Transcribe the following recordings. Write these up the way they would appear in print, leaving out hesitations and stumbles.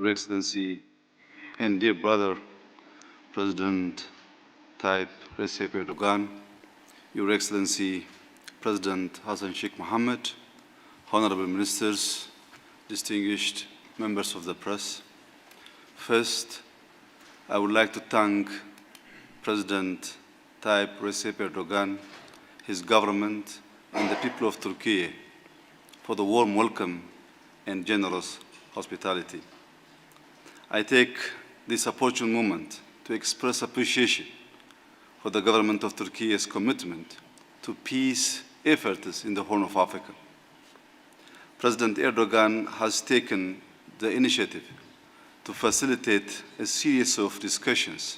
Your Excellency and dear brother, President Tayyip Recep Erdogan, Your Excellency President Hassan Sheikh Mohammed, honorable ministers, distinguished members of the press. First, I would like to thank President Tayyip Recep Erdogan, his government, and the people of Turkey for the warm welcome and generous hospitality. I take this opportune moment to express appreciation for the government of Turkey's commitment to peace efforts in the Horn of Africa. President Erdogan has taken the initiative to facilitate a series of discussions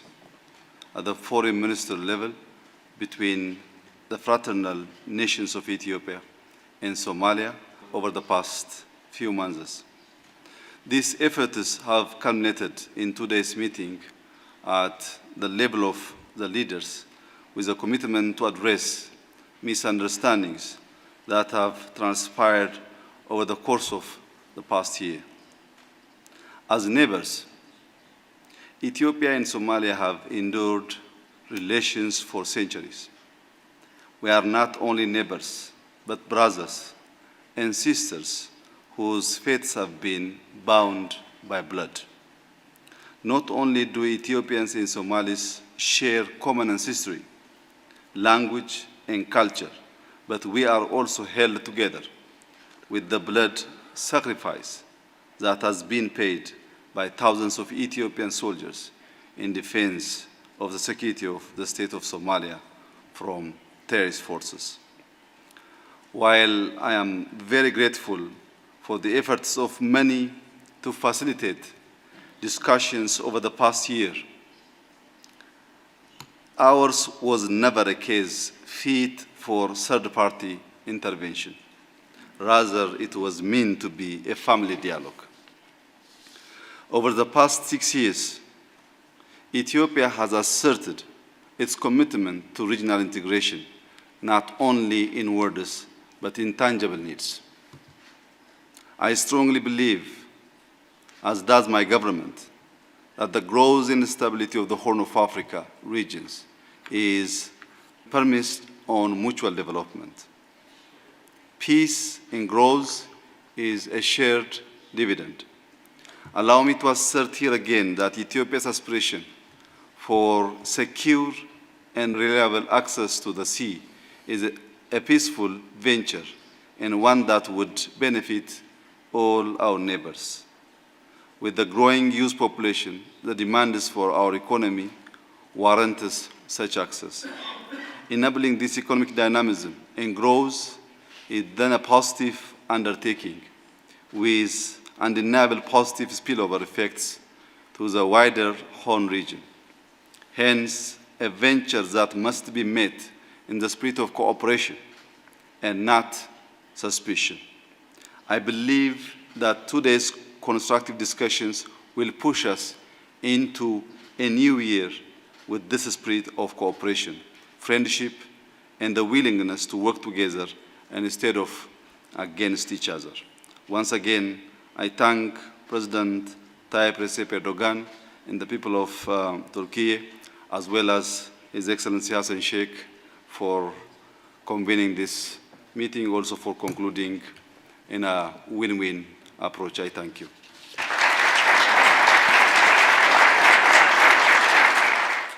at the foreign minister level between the fraternal nations of Ethiopia and Somalia over the past few months. These efforts have culminated in today's meeting at the level of the leaders with a commitment to address misunderstandings that have transpired over the course of the past year. As neighbors, Ethiopia and Somalia have endured relations for centuries. We are not only neighbors, but brothers and sisters whose fates have been bound by blood. Not only do Ethiopians and Somalis share common ancestry, language, and culture, but we are also held together with the blood sacrifice that has been paid by thousands of Ethiopian soldiers in defense of the security of the state of Somalia from terrorist forces. While I am very grateful for the efforts of many to facilitate discussions over the past year, ours was never a case fit for third-party intervention. Rather, it was meant to be a family dialogue. Over the past 6 years, Ethiopia has asserted its commitment to regional integration, not only in words, but in tangible needs. I strongly believe, as does my government, that the growth and stability of the Horn of Africa regions is premised on mutual development. Peace and growth is a shared dividend. Allow me to assert here again that Ethiopia's aspiration for secure and reliable access to the sea is a peaceful venture and one that would benefit all our neighbors. With the growing youth population, the demands for our economy warrant such access. Enabling this economic dynamism and growth is then a positive undertaking with undeniable positive spillover effects to the wider Horn region. Hence, a venture that must be met in the spirit of cooperation and not suspicion. I believe that today's constructive discussions will push us into a new year with this spirit of cooperation, friendship, and the willingness to work together instead of against each other. Once again, I thank President Tayyip Recep Erdogan and the people of Turkey, as well as His Excellency Hassan Sheikh, for convening this meeting, also for concluding in a win-win approach. I thank you.